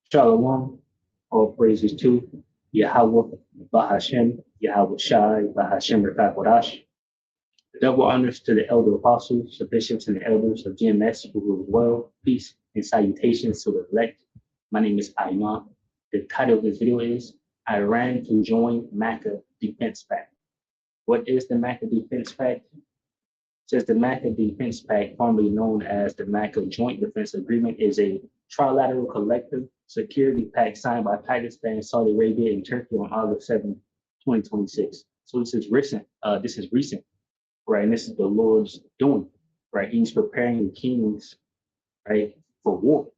Shalom, all praises to Yahweh, Bahashem, Yahweh Shai, Bahashem Rakakwadash. Double honors to the elder apostles, the bishops, and the elders of GMS who rule well. Peace and salutations to the elect. My name is Ayman. The title of this video is Iran to join Makkah Defense Pact. What is the Makkah Defense Pact? Says the Makkah Defense Pact, formerly known as the Makkah Joint Defense Agreement, is a trilateral collective security pact signed by Pakistan, Saudi Arabia, and Turkey on August 7, 2026. So this is recent. Right? And this is the Lord's doing, right? He's preparing the kings, right, for war,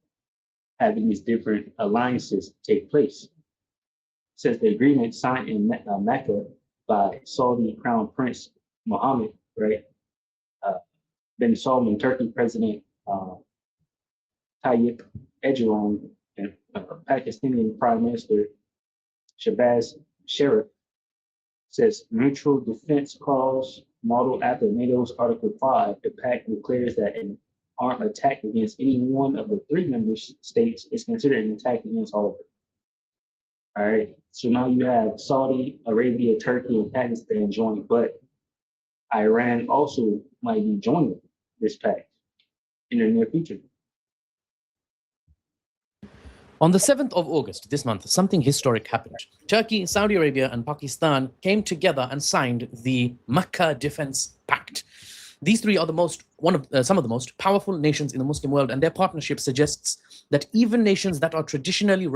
having these different alliances take place. It says the agreement signed in Mecca by Saudi Crown Prince Mohammed, right? Bin Salman, Turkey President Tayyip Erdogan, and Pakistani Prime Minister Shehbaz Sharif, says mutual defense clause modeled after NATO's Article 5. The pact declares that an armed attack against any one of the three member states is considered an attack against all of them. All right. So now you have Saudi Arabia, Turkey, and Pakistan joined, but Iran also might be joining this pact in the near future. On the 7th of August this month, something historic happened. Turkey, Saudi Arabia, and Pakistan came together and signed the Makkah Defense Pact. These three are some of the most powerful nations in the Muslim world, and their partnership suggests that even nations that are traditionally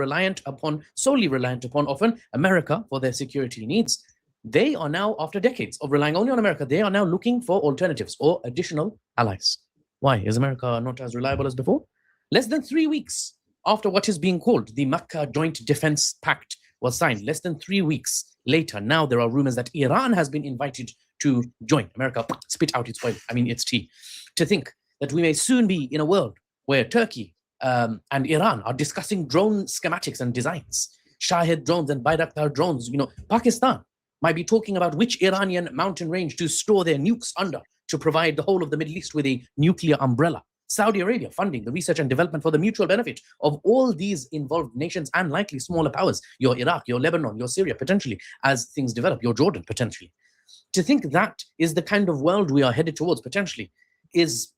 solely reliant upon often America for their security needs, they are now, after decades of relying only on America, they are now looking for alternatives or additional allies. Why? Is America not as reliable as before? Less than 3 weeks after what is being called the Makkah Joint Defense Pact was signed, less than 3 weeks later, now there are rumors that Iran has been invited to join. America spit out its tea. To think that we may soon be in a world where Turkey and Iran are discussing drone schematics and designs, Shahed drones and Bayraktar drones. Pakistan might be talking about which Iranian mountain range to store their nukes under to provide the whole of the Middle East with a nuclear umbrella. Saudi Arabia funding the research and development for the mutual benefit of all these involved nations and likely smaller powers, your Iraq, your Lebanon, your Syria, potentially, as things develop, your Jordan, potentially. To think that is the kind of world we are headed towards, potentially, is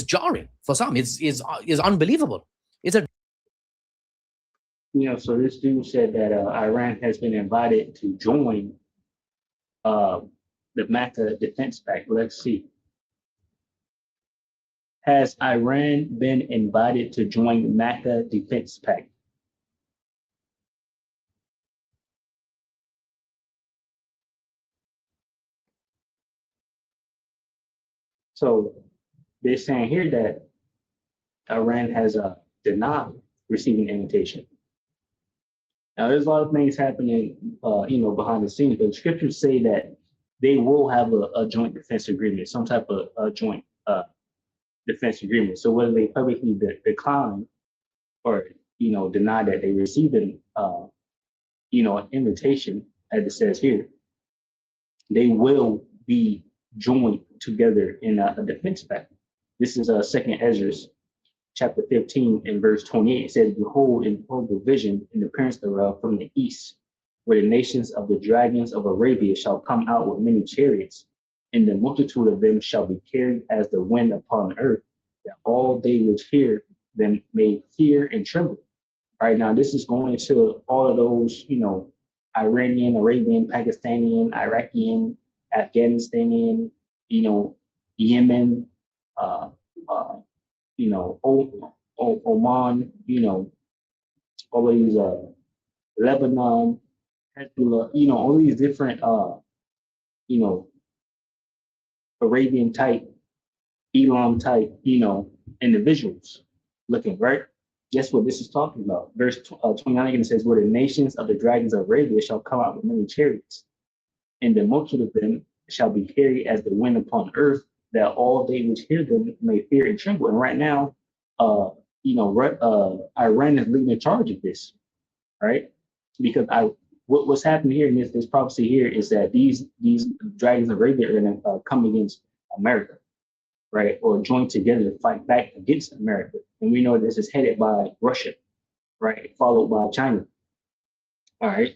jarring for some, is unbelievable. So this dude said that Iran has been invited to join the Makkah Defense Pact. Let's see. Has Iran been invited to join the Makkah Defense Pact? So they're saying here that Iran has denied receiving an invitation. Now, there's a lot of things happening, behind the scenes, but the scriptures say that they will have a joint defense agreement, some type of joint defense agreement. So whether they publicly decline or deny that they received an invitation, as it says here, they will be joined together in a defense pact. This is Second Ezra, chapter 15 and verse 28. It says, "Behold, and behold the vision in the appearance thereof from the east, where the nations of the dragons of Arabia shall come out with many chariots, and the multitude of them shall be carried as the wind upon earth, that all they which hear them may fear and tremble." All right, now this is going to all of those, Iranian, Arabian, Pakistani, Iraqi, Afghanistani, Yemen, Oman, all of these, Lebanon, Hezbollah, all these different, Arabian type, Elam type, individuals looking, right? Guess what this is talking about? Verse 29 again says, "Where the nations of the dragons of Arabia shall come out with many chariots, and the multitude of them shall be carried as the wind upon earth, that all they which hear them may fear and tremble." And right now, Iran is leading the charge of this, right? Because what's happening here in this prophecy here is that these dragons of Arabia are going to come against America, right? Or join together to fight back against America. And we know this is headed by Russia, right? Followed by China. All right.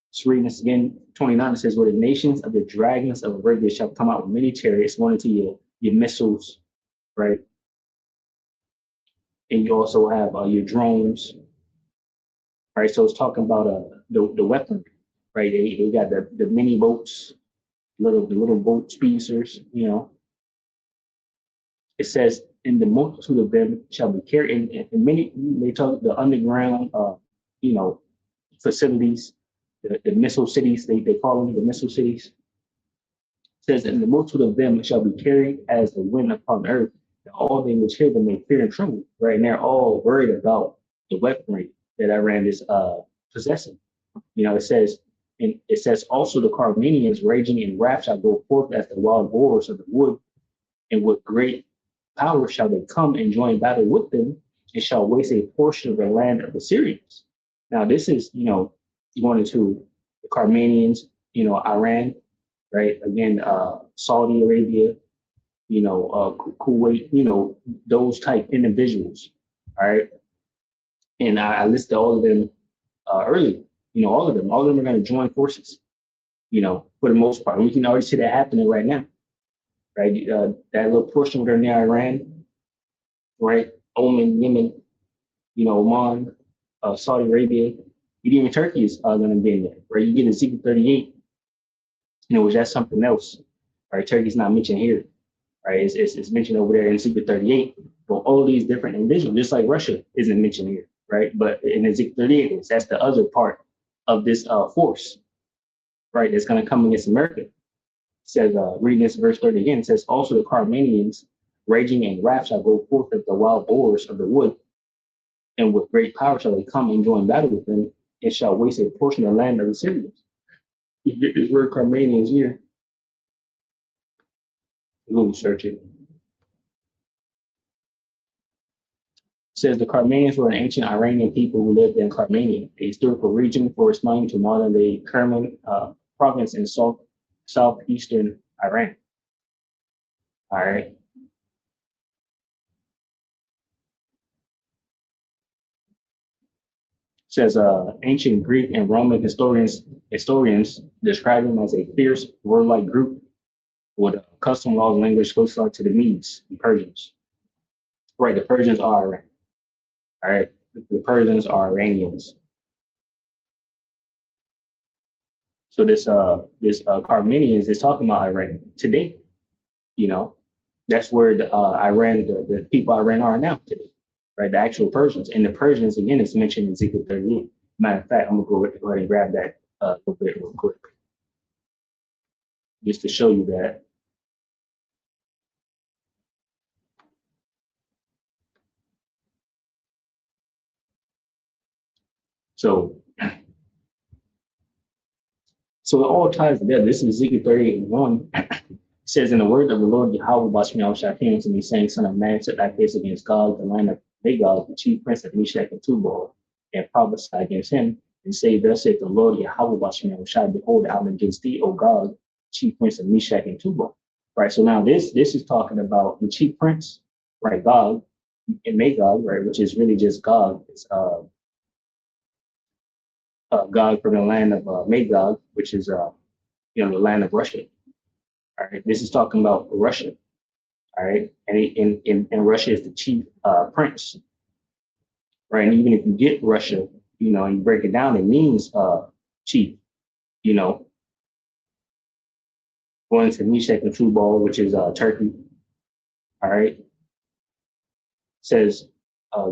So reading this again, 29, it says, where the nations of the dragons of Arabia shall come out with many chariots, one into your missiles, right? And you also have your drones, right? So it's talking about the weapon, right? They got the mini boats, the little boat speedsters, you know. It says, and the multitude of them shall be carried, and many, they talk the underground, you know, facilities, the missile cities, they call them the missile cities. It says, and the multitude of them shall be carried as the wind upon earth, and all they which hear them may fear and tremble, right? And they're all worried about the weaponry that Iran is possessing. You know, and it says also the Carmanians raging in wrath shall go forth as the wild boars of the wood, and with great power shall they come and join battle with them, and shall waste a portion of the land of the Syrians. Now, this is, you know, going into the Carmanians, you know, Iran, right? Again, Saudi Arabia, you know, Kuwait, you know, those type individuals, all right? And I listed all of them earlier. You know, all of them are going to join forces, you know, for the most part. And we can already see that happening right now, right? That little portion where they're near Iran, right? Oman, Yemen, you know, Oman, Saudi Arabia, even Turkey is going to be in there, right? You get Ezekiel 38, you know, which that's something else, right? Turkey's not mentioned here, right? It's mentioned over there in Ezekiel 38. But all these different individuals, just like Russia isn't mentioned here, right? But in Ezekiel 38, that's the other part of this force, right? That's going to come against America. It says, reading this verse 30 again, it says, also the Carmanians raging in wrath shall go forth as the wild boars of the wood, and with great power shall they come and join battle with them, and shall waste a portion of the land of the Syrians. You get this word Carmanians here. Google search it. It says the Carmanians were an ancient Iranian people who lived in Carmania, a historical region corresponding to modern-day Kerman province in southeastern Iran. All right. It says ancient Greek and Roman historians describe them as a fierce, warlike group with custom laws and language close to the Medes and Persians. Right, the Persians are Iran. All right, the Persians are Iranians. So this Carmanians is talking about Iran today. You know, that's where the Iran, the people of Iran are now today. Right, the actual Persians, and the Persians again is mentioned in Ezekiel 38. Matter of fact, I'm gonna go ahead and grab that a little bit real quick, just to show you that. So it all ties together. This is Ezekiel 38:1. It says, in the word of the Lord Yahweh Bashmiel shall came to me, saying, Son of man, set thy face against God, the land of Magog, the chief prince of Meshach and Tubal, and prophesy against him, and say, Thus saith the Lord Yahweh Bashmiel, shall behold, I am against thee, O God, chief prince of Meshach and Tubal. Right. So now this is talking about the chief prince, right? Gog and Magog, right, which is really just Gog. It's Gog from the land of Magog, which is you know, the land of Russia. All right, this is talking about Russia. All right, and in Russia is the chief prince. Right, and even if you get Russia, you know, and you break it down, it means chief. You know, going to Meshach and Tubal, which is Turkey. All right, says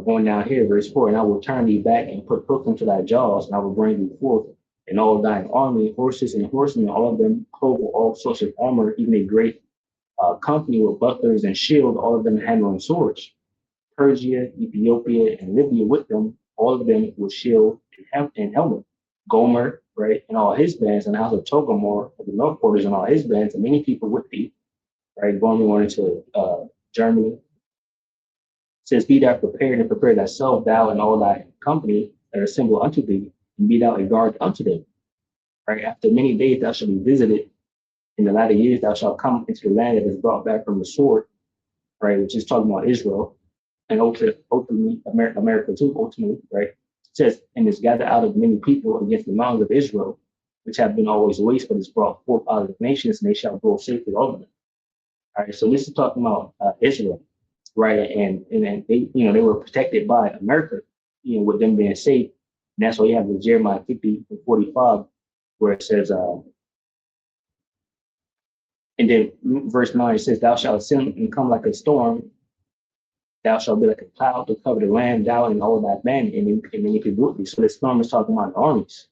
going down here, verse 4, and I will turn thee back and put hook into thy jaws, and I will bring thee forth, and all thine army, horses and horsemen, all of them clothed with all sorts of armor, even a great company with bucklers and shield, all of them handling swords. Persia, Ethiopia, and Libya with them, all of them with shield and helmet. Gomer, right, and all his bands, and the house of Togomor, the north quarters, and all his bands, and many people with thee, right, going into Germany. Says, be thou prepared and prepare thyself, thou and all thy company that are assembled unto thee, and be thou a guard unto them. Right, after many days thou shalt be visited. In the latter years thou shalt come into the land that is brought back from the sword, right, which is talking about Israel, and ultimately America too, ultimately, right? says, and is gathered out of many people against the mountains of Israel, which have been always waste, but is brought forth out of the nations, and they shall go safely over them. All right, so this is talking about Israel, right? And then they, they were protected by America, with them being safe. And that's why you have the Jeremiah 50 and 45, where it says, and then verse 9 it says, thou shalt ascend and come like a storm, thou shalt be like a cloud to cover the land, thou and all thy band, and then you can do it. So the storm is talking about the armies.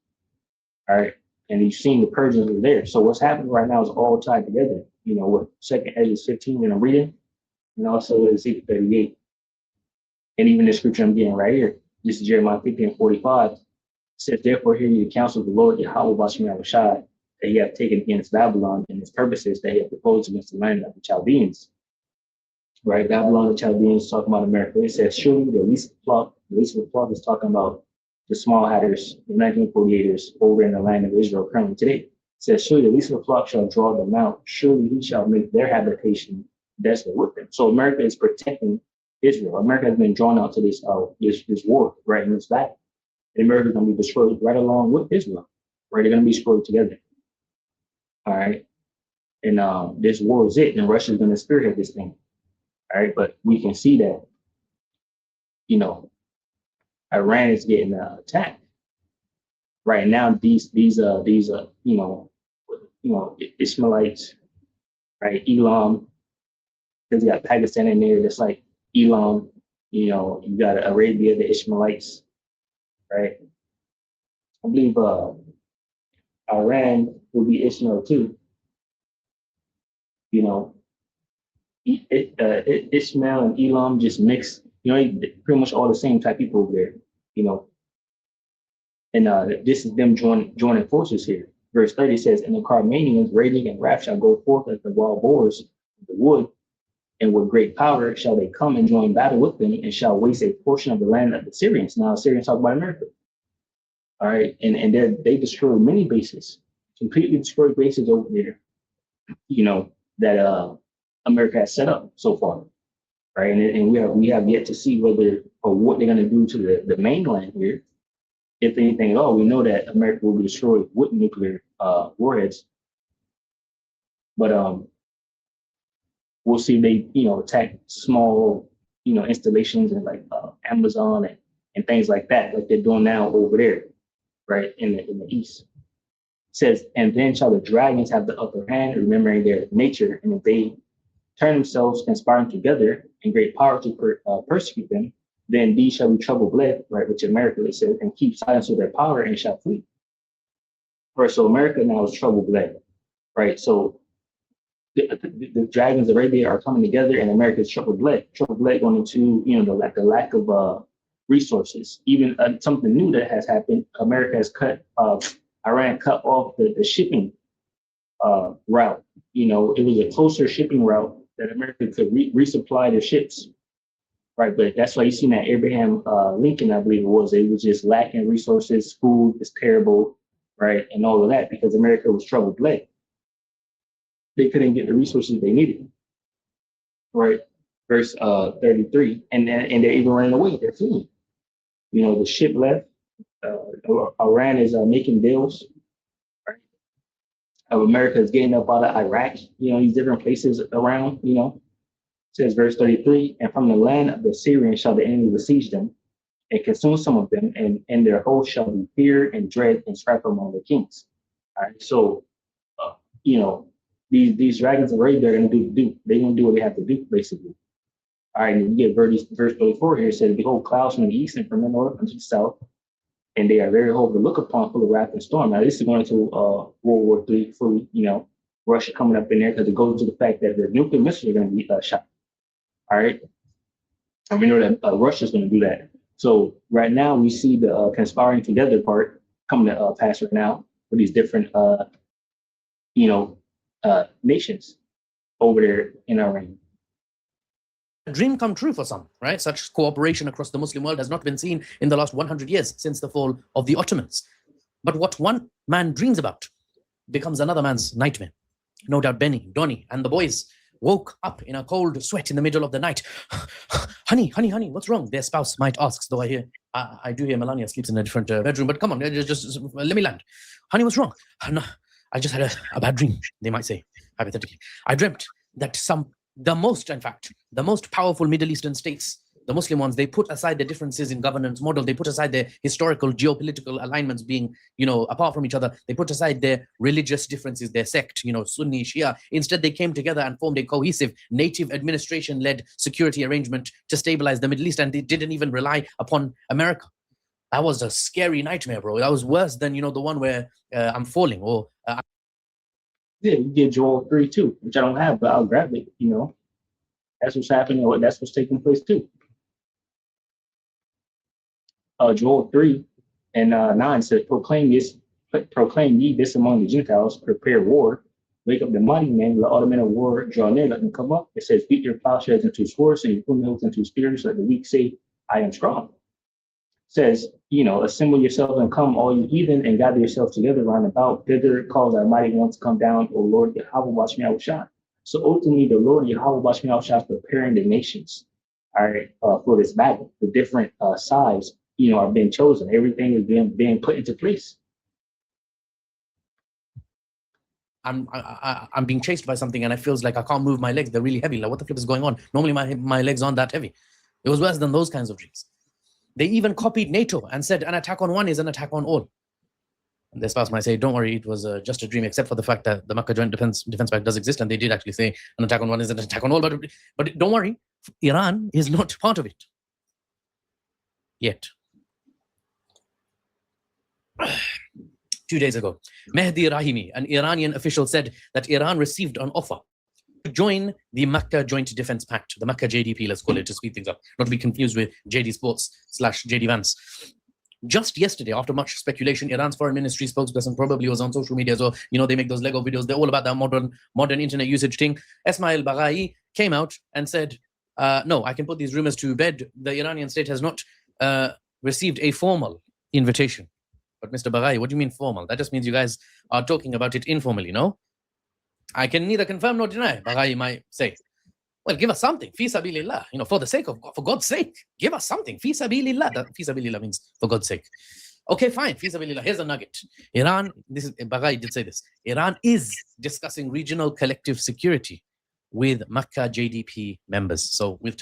All right. And you've seen the Persians are there. So what's happening right now is all tied together, with 2nd Ezra 15 and I'm reading, and also Ezekiel 38. And even the scripture I'm getting right here, this is Jeremiah 50 and 45. It says, therefore hear ye the counsel of the Lord Yahweh Bashem Yahushai, that he hath taken against Babylon and his purposes that he hath proposed against the land of the Chaldeans. Right? Babylon, the Chaldeans, talking about America. It says, surely the least of the flock is talking about the small hatters, the 1948ers over in the land of Israel currently today. It says, surely the least of the flock shall draw them out. Surely he shall make their habitation desolate with them. So America is protecting Israel. America has been drawn out to this war, right? In this battle. And America is going to be destroyed right along with Israel, right? They're going to be destroyed together. All right. And this war is it. And Russia is going to spearhead this thing. All right. But we can see that, Iran is getting attacked right now. These Ishmaelites, right? Elam, because you got Pakistan in there. That's like Elam. You got Arabia, the Ishmaelites, right? I believe Iran will be Ishmael too. Ishmael and Elam just mix. Pretty much all the same type people over there. And this is them joining forces here. Verse 30 says, and the Carmanians raging and wrath shall go forth as the wild boars of the wood, and with great power shall they come and join battle with them, and shall waste a portion of the land of the Syrians. Now, Syrians talk about America. All right, and they destroyed many bases, completely destroyed bases over there, that America has set up so far. Right, and we have yet to see whether or what they're going to do to the mainland here. If anything at all, we know that America will be destroyed with nuclear warheads. But we'll see if they attack small installations and like Amazon and things like that, like they're doing now over there, right in the east. It says, and then shall the dragons have the upper hand, remembering their nature, and if they turn themselves, conspiring together in great power to persecute them, then these shall be trouble bled, right, which America, they said, and keep silence with their power and shall flee. Right, so America now is trouble bled, right? So the dragons of Arabia are coming together, and America is trouble bled going into, the lack of resources. Even something new that has happened, America has Iran cut off the shipping route. It was a closer shipping route that America could resupply their ships, right? But that's why you seen that Abraham Lincoln, I believe it was just lacking resources, food is terrible, right? And all of that because America was trouble bled. They couldn't get the resources they needed, right? Verse 33, and they're even running away, they're fleeing. The ship left, Iran is making deals, right? America is getting up out of Iraq, these different places around, It says verse 33, and from the land of the Syrians shall the enemy besiege them and consume some of them, and their host shall be fear and dread and strife among the kings. All right, so, these dragons of Arabia, they're going to do. They're going to do what they have to do, basically. All right, and you get verse 34 here, it says, behold, clouds from the east and from the north unto the south, and they are very horrible to look upon, full of wrath and storm. Now, this is going into World War III fully, Russia coming up in there, because it goes to the fact that the nuclear missiles are going to be shot. All right. And we know that Russia's going to do that. So right now we see the conspiring together part coming to pass right now with these different, nations over there in Iran. A dream come true for some, right? Such cooperation across the Muslim world has not been seen in the last 100 years since the fall of the Ottomans. But what one man dreams about becomes another man's nightmare. No doubt Benny, Donnie, and the boys woke up in a cold sweat in the middle of the night. Honey, what's wrong? Their spouse might ask, though I hear I do hear Melania sleeps in a different bedroom, but come on, just let me land. Honey, what's wrong? No, I just had a bad dream, they might say, hypothetically. I dreamt that the most powerful Middle Eastern states, the Muslim ones, they put aside the differences in governance model. They put aside their historical geopolitical alignments being, apart from each other. They put aside their religious differences, their sect, Sunni, Shia. Instead, they came together and formed a cohesive native administration-led security arrangement to stabilize the Middle East. And they didn't even rely upon America. That was a scary nightmare, bro. That was worse than, the one where I'm falling or... Yeah, you get Joel 3 too, which I don't have, but I'll grab it, That's what's happening, or that's what's taking place too. Joel 3 and 9 says, proclaim ye this among the Gentiles, prepare war, wake up the mighty men, let all the men of war draw near, let them come up. It says, beat your plowshares into swords and your pruning into spears, let the weak say, I am strong. It says, assemble yourselves and come, all you heathen, and gather yourselves together round about. Thither cause our mighty ones to come down, O Lord Yahweh, watch me outshine. So ultimately, the Lord Yahweh, watch me outshine, is preparing the nations, all right, for this battle. The different sides, are being chosen. Everything is being put into place. I'm being chased by something and it feels like I can't move my legs. They're really heavy. Like, what the flip is going on? Normally my legs aren't that heavy. It was worse than those kinds of dreams. They even copied NATO and said an attack on one is an attack on all. And their spouse might say, don't worry, it was just a dream, except for the fact that the Makkah Joint Defense Pact does exist, and they did actually say an attack on one is an attack on all. But don't worry, Iran is not part of it yet. 2 days ago, Mehdi Rahimi, an Iranian official, said that Iran received an offer to join the Makkah Joint Defense Pact, the Makkah JDP, let's call it, to speed things up, not to be confused with JD Sports / JD Vance. Just yesterday, after much speculation, Iran's foreign ministry spokesperson probably was on social media, so they make those Lego videos. They're all about that modern internet usage thing. Esmail Baghai came out and said, no, I can put these rumors to bed. The Iranian state has not received a formal invitation. But Mr. Baghai, what do you mean formal? That just means you guys are talking about it informally, no? I can neither confirm nor deny, Baghai might say. Well, give us something, fi sabilillah, for the sake of God, for God's sake, give us something, fi sabilillah. That fi sabilillah means for God's sake. Okay, fine, fi sabilillah. Here's a nugget. Iran, Baghai did say this. Iran is discussing regional collective security with Makkah JDP members. So we've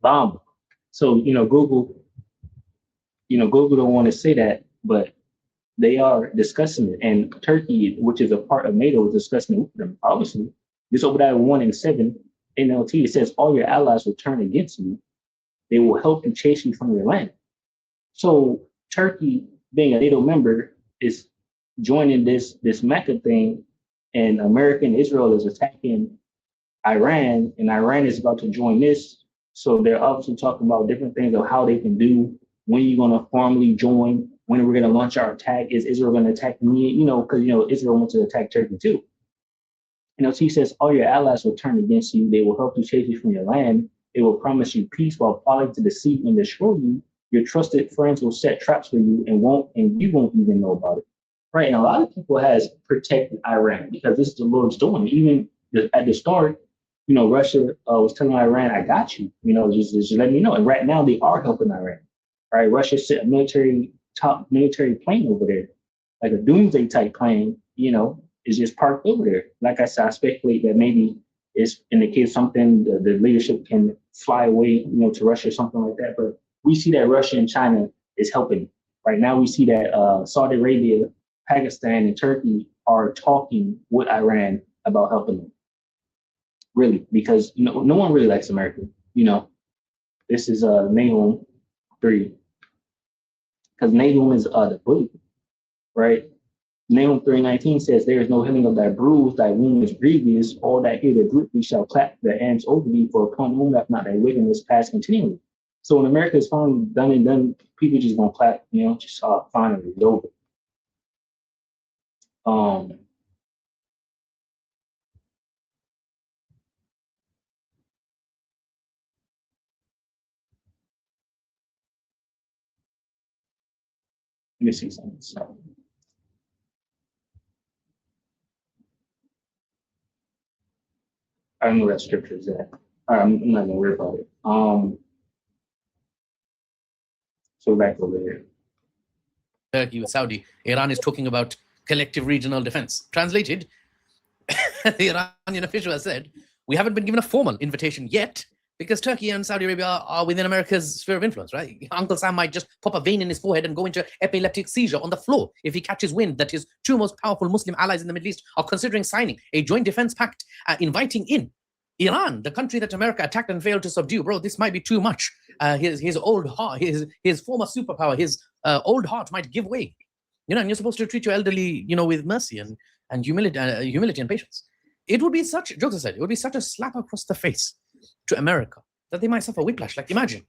bomb. So Google don't want to say that, but they are discussing it, and Turkey, which is a part of NATO, is discussing it with them. Obviously, this over that 1 and 7 NLT, it says all your allies will turn against you. They will help you chase you from your land. So Turkey, being a NATO member, is joining this Mecca thing, and America and Israel is attacking Iran, and Iran is about to join this. So they're obviously talking about different things of how they can do, when you're going to formally join, when we're going to launch our attack. Is Israel going to attack me? Because Israel wants to attack Turkey too. So he says, all your allies will turn against you. They will help you chase you from your land. They will promise you peace while plotting to deceive and destroy you. Your trusted friends will set traps for you and you won't even know about it. Right. And a lot of people has protected Iran because this is the Lord's doing. Even at the start, Russia was telling Iran, I got you, just let me know. And right now they are helping Iran. Right. Russia sent a top military plane over there, like a doomsday type plane, is just parked over there. Like I said, I speculate that maybe it's in the case something the leadership can fly away, to Russia or something like that. But we see that Russia and China is helping. Right now, we see that Saudi Arabia, Pakistan, and Turkey are talking with Iran about helping them. Really, because no one really likes America. This is Nahum 3, because Nahum is the bully, right? Nahum 3:19 says, there is no healing of thy bruise, thy wound is grievous, all that hear the group we shall clap their hands over thee, for upon whom hath not thy wickedness passed continually. So when America is finally done and done, people just gonna clap, just finally it's over. Let me see something. So, I don't know where that scripture is at. I'm not gonna worry about it. So back over there. Turkey with Saudi. Iran is talking about collective regional defense. Translated, the Iranian official has said, we haven't been given a formal invitation yet because Turkey and Saudi Arabia are within America's sphere of influence, right? Uncle Sam might just pop a vein in his forehead and go into epileptic seizure on the floor if he catches wind that his two most powerful Muslim allies in the Middle East are considering signing a joint defense pact, inviting in Iran, the country that America attacked and failed to subdue. Bro, this might be too much. His old heart, his former superpower, his old heart might give way. You know, and you're supposed to treat your elderly, you know, with mercy and humility and patience. It would be such, jokes aside, it would be such a slap across the face to America that they might suffer whiplash. Like imagine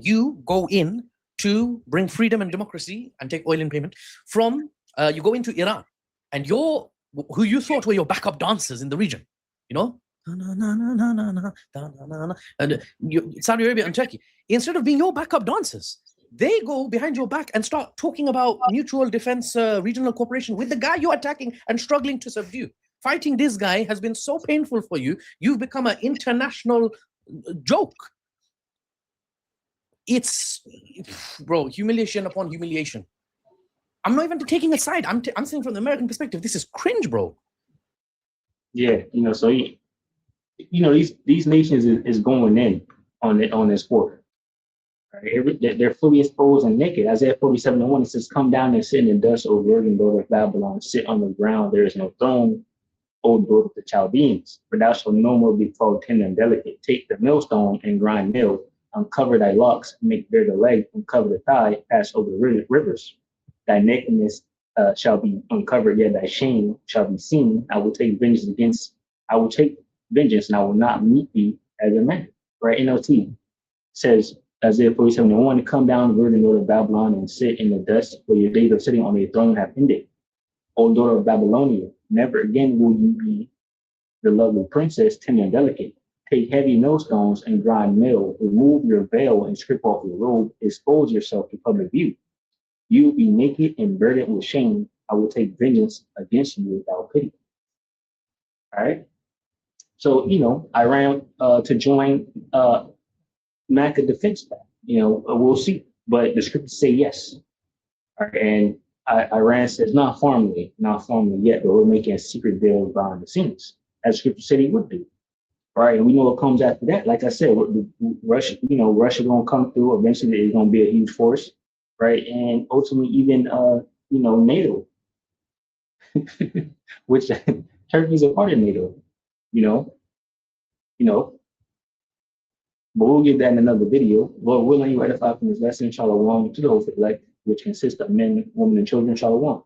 you go in to bring freedom and democracy and take oil in payment from, you go into Iran and who you thought were your backup dancers in the region, you know, and Saudi Arabia and Turkey, instead of being your backup dancers, they go behind your back and start talking about mutual defense, regional cooperation with the guy you're attacking and struggling to subdue. Fighting this guy has been so painful for you. You've become an international joke. It's, bro, humiliation upon humiliation. I'm not even taking a side. I'm saying from the American perspective, this is cringe, bro. Yeah, you know, so these nations is going in on this war. Right? They're fully exposed and naked. Isaiah 47:1, it says, "Come down and sit in the dust, O virgin daughter of Babylon. Sit on the ground. There is no throne, O daughter of the Chaldeans. For thou shalt no more be called tender and delicate. Take the millstone and grind meal. Uncover thy locks, make bare the leg, uncover the thigh, pass over the rivers. Thy nakedness shall be uncovered, yet thy shame shall be seen. I will take vengeance and I will not meet thee as a man." Right? NLT says, Isaiah 47:1, "Come down, virgin daughter of Babylon, and sit in the dust, for your days of sitting on a throne have ended. O daughter of Babylonia, never again will you be the lovely princess, tender and delicate. Take heavy millstones and grind meal, remove your veil and strip off your robe, expose yourself to public view. You will be naked and burdened with shame. I will take vengeance against you without pity." All right. So, Iran to join Makkah defense pact, we'll see. But the scriptures say yes. All right. And Iran says not formally yet, but we're making a secret deal behind the scenes, as scripture said he would do. Right. And we know what comes after that. Like I said, Russia gonna come through. Eventually it's gonna be a huge force. Right. And ultimately even NATO, which Turkey's a part of NATO, but we'll get that in another video. Well, we'll let you edify from this lesson, Shalom, to the whole elect, which consists of men, women, and children, Shalom.